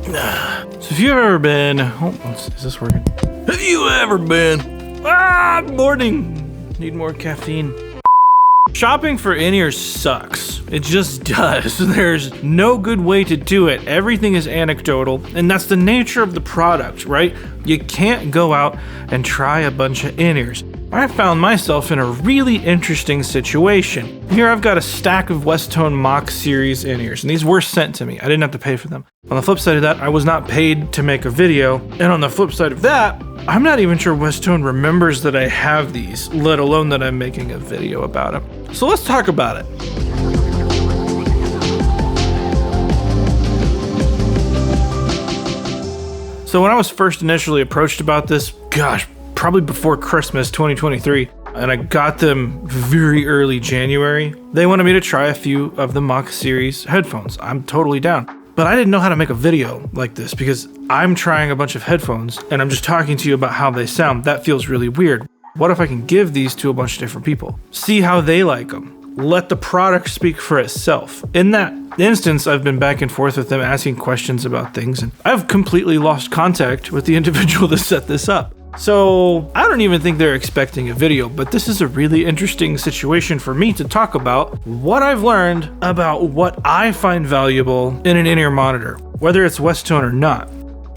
So if you've ever been, is this working? Have you ever been, morning, need more caffeine. Shopping for in-ears sucks. It just does. There's no good way to do it. Everything is anecdotal, and that's the nature of the product, right? You can't go out and try a bunch of in-ears. I found myself in a really interesting situation. Here I've got a stack of Westone Mach series in-ears, and these were sent to me. I didn't have to pay for them. On the flip side of that, I was not paid to make a video, and on the flip side of that, I'm not even sure Westone remembers that I have these, let alone that I'm making a video about them. So let's talk about it. So when I was first initially approached about this, probably before Christmas 2023, and I got them very early January, they wanted me to try a few of the Mach series headphones. I'm totally down. But I didn't know how to make a video like this because I'm trying a bunch of headphones and I'm just talking to you about how they sound. That feels really weird. What if I can give these to a bunch of different people? See how they like them. Let the product speak for itself. In that instance, I've been back and forth with them asking questions about things, and I've completely lost contact with the individual that set this up. So I don't even think they're expecting a video, but this is a really interesting situation for me to talk about what I've learned about what I find valuable in an in-ear monitor, whether it's Westone or not.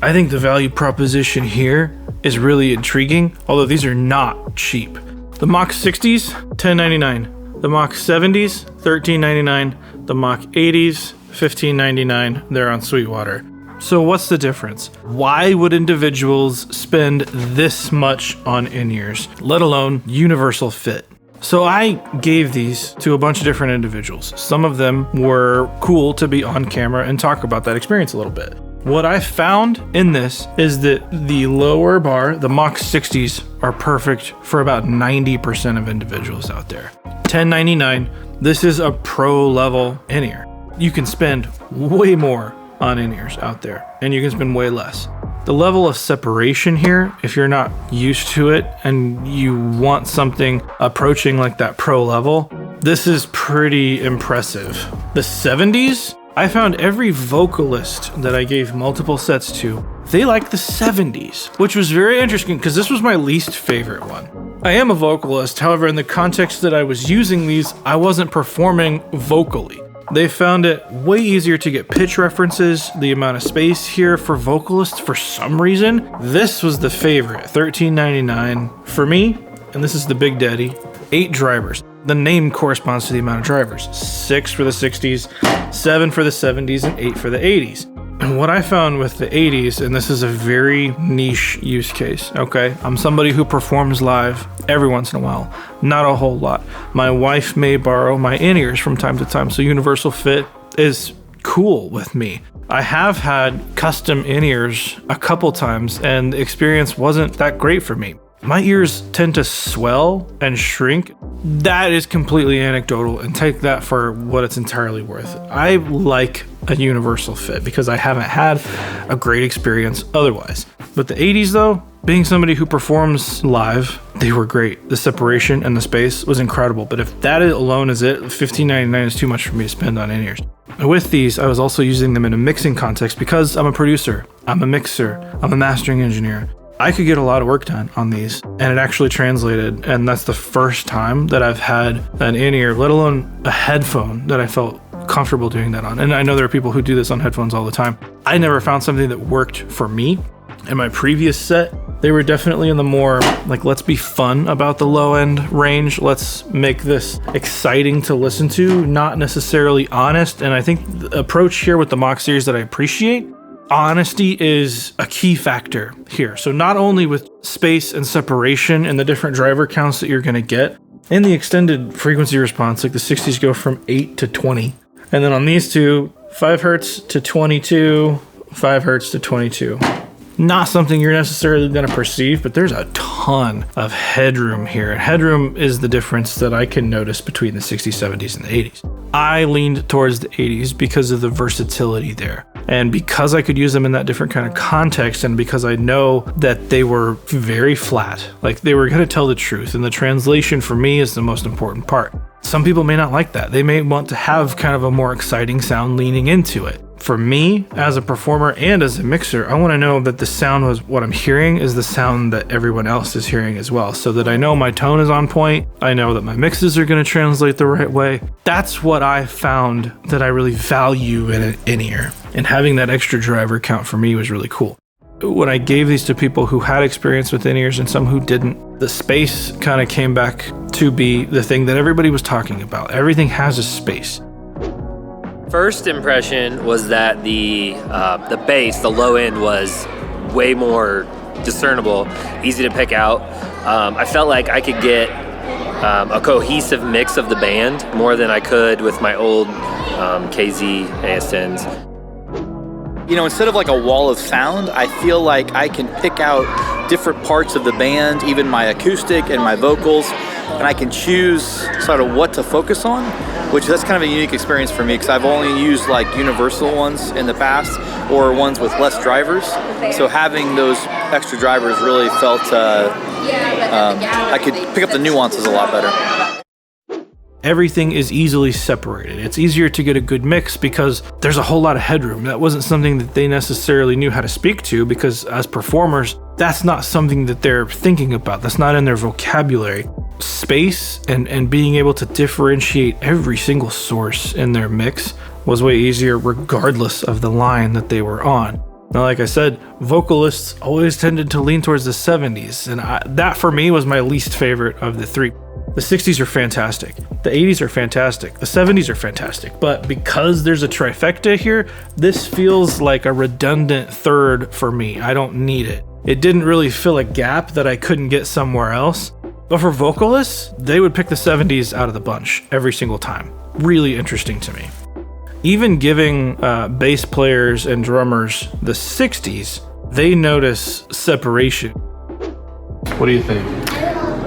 I think the value proposition here is really intriguing, although these are not cheap. The Mach 60s, $10.99. The Mach 70s, $13.99. The Mach 80s, $15.99. They're on Sweetwater. So what's the difference? Why would individuals spend this much on in-ears, let alone universal fit? So I gave these to a bunch of different individuals. Some of them were cool to be on camera and talk about that experience a little bit. What I found in this is that the lower bar, the Mach 60s, are perfect for about 90% of individuals out there. $10.99, this is a pro level in-ear. You can spend way more on in-ears out there, and you can spend way less. The level of separation here, if you're not used to it and you want something approaching like that pro level, this is pretty impressive. The 70s, I found every vocalist that I gave multiple sets to, they like the 70s, which was very interesting because this was my least favorite one. I am a vocalist, however, in the context that I was using these, I wasn't performing vocally. They found it way easier to get pitch references, the amount of space here for vocalists for some reason. This was the favorite, $13.99 for me, and this is the Big Daddy, 8 drivers. The name corresponds to the amount of drivers, 6 for the 60s, 7 for the 70s, and 8 for the 80s. And what I found with the 80s, and this is a very niche use case, okay? I'm somebody who performs live every once in a while, not a whole lot. My wife may borrow my in-ears from time to time, so universal fit is cool with me. I have had custom in-ears a couple times, and the experience wasn't that great for me. My ears tend to swell and shrink. That is completely anecdotal, and take that for what it's entirely worth. I like a universal fit because I haven't had a great experience otherwise. But the 80s though, being somebody who performs live, they were great. The separation and the space was incredible. But if that alone is it, $15.99 is too much for me to spend on in-ears. With these, I was also using them in a mixing context because I'm a producer, I'm a mixer, I'm a mastering engineer. I could get a lot of work done on these, and it actually translated, and that's the first time that I've had an in-ear, let alone a headphone, that I felt comfortable doing that on. And I know there are people who do this on headphones all the time. I never found something that worked for me. In my previous set, they were definitely in the more, like, let's be fun about the low end range. Let's make this exciting to listen to, not necessarily honest. And I think the approach here with the Mach series that I appreciate, honesty is a key factor here. So not only with space and separation and the different driver counts that you're going to get, in the extended frequency response, like the 60s go from 8 to 20. And then on these two, 5 hertz to 22, 5 hertz to 22. Not something you're necessarily going to perceive, but there's a ton of headroom here. Headroom is the difference that I can notice between the 60s, 70s, and the 80s. I leaned towards the 80s because of the versatility there. And because I could use them in that different kind of context, and because I know that they were very flat, like they were going to tell the truth, and the translation for me is the most important part. Some people may not like that. They may want to have kind of a more exciting sound leaning into it. For me, as a performer and as a mixer, I want to know that the sound was what I'm hearing is the sound that everyone else is hearing as well, so that I know my tone is on point. I know that my mixes are going to translate the right way. That's what I found that I really value in an in-ear. And having that extra driver count for me was really cool. When I gave these to people who had experience with in-ears and some who didn't, the space kind of came back to be the thing that everybody was talking about. Everything has a space. First impression was that the bass, the low end, was way more discernible, easy to pick out. I felt like I could get a cohesive mix of the band more than I could with my old KZ AS10s. You know, instead of like a wall of sound, I feel like I can pick out different parts of the band, even my acoustic and my vocals, and I can choose sort of what to focus on, which that's kind of a unique experience for me because I've only used like universal ones in the past or ones with less drivers. So having those extra drivers really felt I could pick up the nuances a lot better. Everything is easily separated. It's easier to get a good mix because there's a whole lot of headroom. That wasn't something that they necessarily knew how to speak to because as performers, that's not something that they're thinking about. That's not in their vocabulary. Space and being able to differentiate every single source in their mix was way easier regardless of the line that they were on. Now, like I said, vocalists always tended to lean towards the 70s, and that for me was my least favorite of the three. The 60s are fantastic, the 80s are fantastic, the 70s are fantastic, but because there's a trifecta here, this feels like a redundant third for me. I don't need it. It didn't really fill a gap that I couldn't get somewhere else. But for vocalists, they would pick the 70s out of the bunch every single time. Really interesting to me. Even giving bass players and drummers the 60s, they notice separation. What do you think?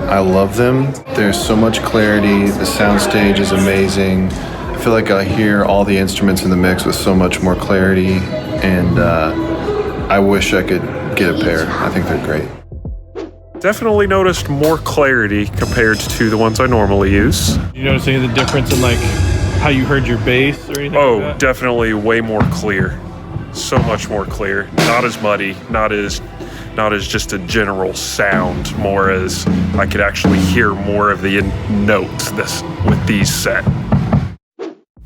I love them. There's so much clarity. The soundstage is amazing. I feel like I hear all the instruments in the mix with so much more clarity, and I wish I could get a pair. I think they're great. Definitely noticed more clarity compared to the ones I normally use. You notice any of the difference in like how you heard your bass or anything? Oh, like that? definitely way more clear. So much more clear. Not as muddy, not as just a general sound, more as I could actually hear more of the notes with these set.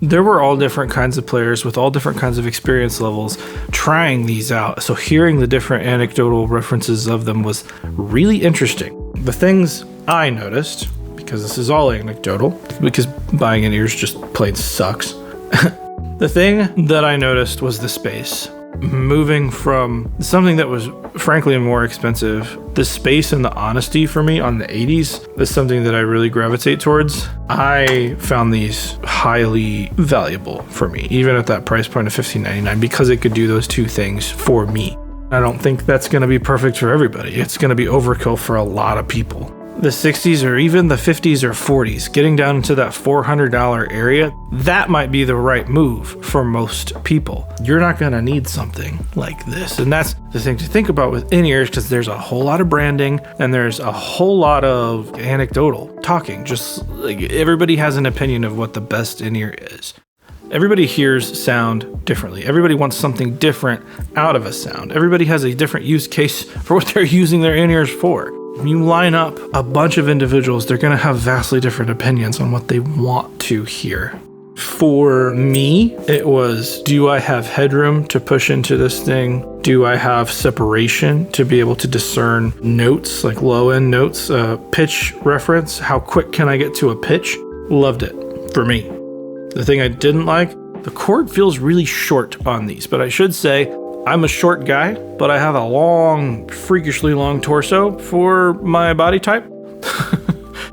There were all different kinds of players with all different kinds of experience levels trying these out. So hearing the different anecdotal references of them was really interesting. The things I noticed, because this is all anecdotal, because buying in-ears just plain sucks. The thing that I noticed was the space. Moving from something that was frankly more expensive, the space and the honesty for me on the 80s is something that I really gravitate towards. I found these highly valuable for me, even at that price point of $15.99, because it could do those two things for me. I don't think that's going to be perfect for everybody. It's going to be overkill for a lot of people. The 60s or even the 50s or 40s, getting down into that $400 area, that might be the right move for most people. You're not going to need something like this. And that's the thing to think about with in-ears, because there's a whole lot of branding and there's a whole lot of anecdotal talking. Just like everybody has an opinion of what the best in-ear is. Everybody hears sound differently. Everybody wants something different out of a sound. Everybody has a different use case for what they're using their in-ears for. When you line up a bunch of individuals, they're going to have vastly different opinions on what they want to hear. For me, it was, do I have headroom to push into this thing? Do I have separation to be able to discern notes, like low-end notes, pitch reference? How quick can I get to a pitch? Loved it for me. The thing I didn't like, the cord feels really short on these, but I should say, I'm a short guy, but I have a long, freakishly long torso for my body type.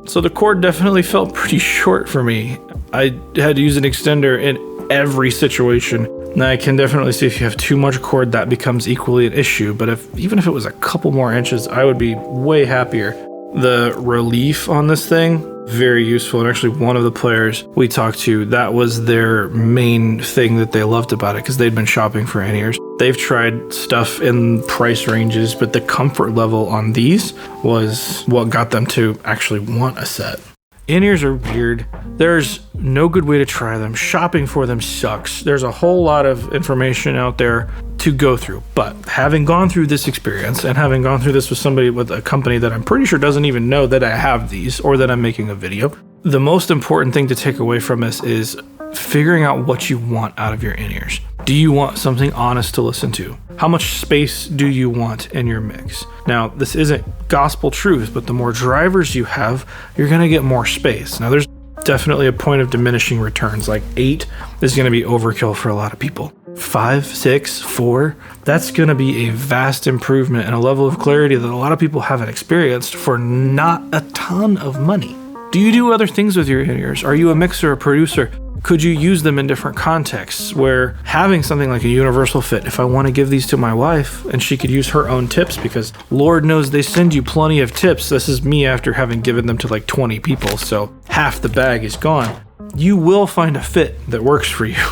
So the cord definitely felt pretty short for me. I had to use an extender in every situation. Now I can definitely see if you have too much cord, that becomes equally an issue, but even if it was a couple more inches, I would be way happier. The relief on this thing, very useful. And actually one of the players we talked to, that was their main thing that they loved about it, because they'd been shopping for in-ears. They've tried stuff in price ranges, but the comfort level on these was what got them to actually want a set. In-ears are weird. There's no good way to try them. Shopping for them sucks. There's a whole lot of information out there to go through. But having gone through this experience and having gone through this with somebody with a company that I'm pretty sure doesn't even know that I have these or that I'm making a video, the most important thing to take away from this is figuring out what you want out of your in-ears. Do you want something honest to listen to? How much space do you want in your mix? Now, this isn't gospel truth, but the more drivers you have, you're gonna get more space. Now, there's definitely a point of diminishing returns. Like 8 is gonna be overkill for a lot of people. 5, 6, 4, that's gonna be a vast improvement and a level of clarity that a lot of people haven't experienced for not a ton of money. Do you do other things with your in-ears? Are you a mixer, a producer? Could you use them in different contexts where having something like a universal fit, if I want to give these to my wife and she could use her own tips, because Lord knows they send you plenty of tips. This is me after having given them to like 20 people, so half the bag is gone. You will find a fit that works for you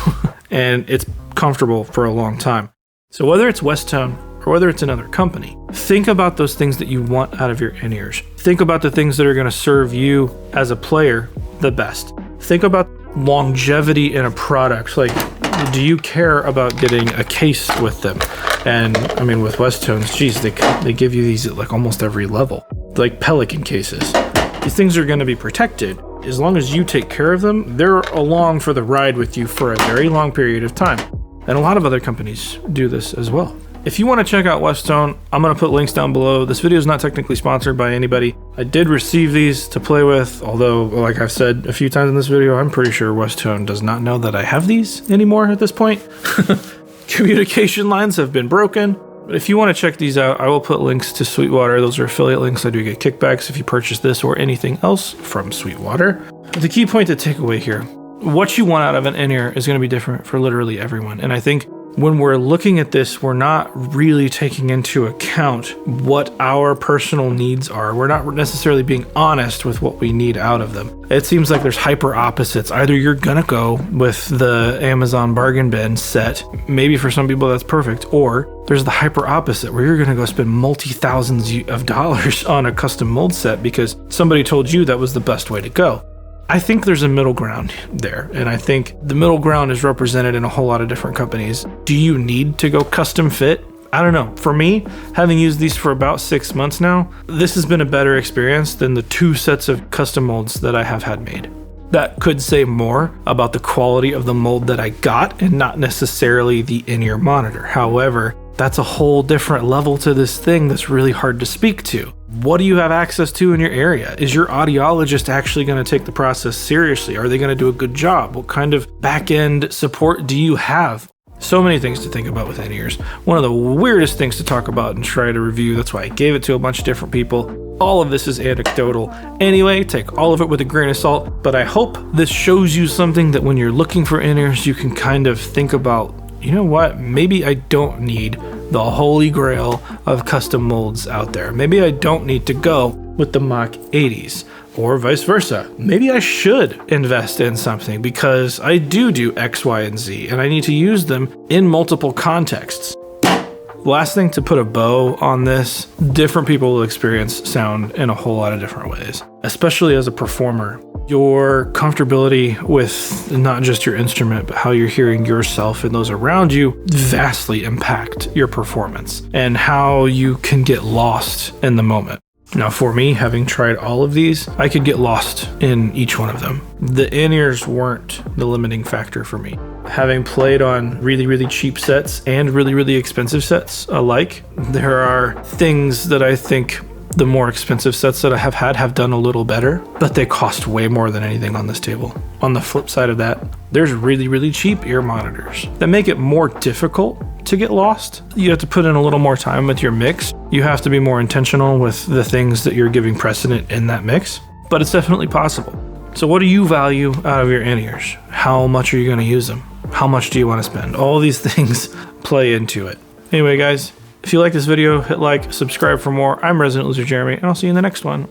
and it's comfortable for a long time. So whether it's Westone or whether it's another company, think about those things that you want out of your in-ears. Think about the things that are going to serve you as a player the best. Think about longevity in a product. Like, do you care about getting a case with them? And I mean, with Westones, geez, they give you these at like almost every level, like Pelican cases. These things are going to be protected. As long as you take care of them, they're along for the ride with you for a very long period of time. And a lot of other companies do this as well. If you want to check out Westone, I'm going to put links down below. This video is not technically sponsored by anybody. I did receive these to play with, although, like I've said a few times in this video, I'm pretty sure Westone does not know that I have these anymore at this point. Communication lines have been broken. But if you want to check these out, I will put links to Sweetwater. Those are affiliate links. I do get kickbacks if you purchase this or anything else from Sweetwater. But the key point to take away here, what you want out of an in-ear is going to be different for literally everyone. And I think when we're looking at this, we're not really taking into account what our personal needs are. We're not necessarily being honest with what we need out of them. It seems like there's hyper opposites. Either you're gonna go with the Amazon bargain bin set, maybe for some people that's perfect, or there's the hyper opposite where you're gonna go spend multi-thousands of dollars on a custom mold set because somebody told you that was the best way to go. I think there's a middle ground there, and I think the middle ground is represented in a whole lot of different companies. Do you need to go custom fit? I don't know. For me, having used these for about 6 months now, this has been a better experience than the 2 sets of custom molds that I have had made. That could say more about the quality of the mold that I got and not necessarily the in-ear monitor. However, that's a whole different level to this thing that's really hard to speak to. What do you have access to in your area? Is your audiologist actually going to take the process seriously? Are they going to do a good job? What kind of back-end support do you have? So many things to think about with in-ears. One of the weirdest things to talk about and try to review. That's why I gave it to a bunch of different people. All of this is anecdotal. Anyway, take all of it with a grain of salt. But I hope this shows you something that when you're looking for in-ears, you can kind of think about, you know what, maybe I don't need the holy grail of custom molds out there. Maybe I don't need to go with the Mach 80s or vice versa. Maybe I should invest in something because I do X, Y, and Z and I need to use them in multiple contexts. Last thing to put a bow on this, different people will experience sound in a whole lot of different ways, especially as a performer. Your comfortability with not just your instrument, but how you're hearing yourself and those around you vastly impact your performance and how you can get lost in the moment. Now for me, having tried all of these, I could get lost in each one of them. The in-ears weren't the limiting factor for me. Having played on really, really cheap sets and really, really expensive sets alike, there are things that I think the more expensive sets that I have had have done a little better, but they cost way more than anything on this table. On the flip side of that, there's really, really cheap ear monitors that make it more difficult to get lost. You have to put in a little more time with your mix. You have to be more intentional with the things that you're giving precedent in that mix, but it's definitely possible. So what do you value out of your in-ears? How much are you going to use them? How much do you want to spend? All these things play into it. Anyway, guys, if you like this video, hit like, subscribe for more. I'm Resident Loser Jeremy, and I'll see you in the next one.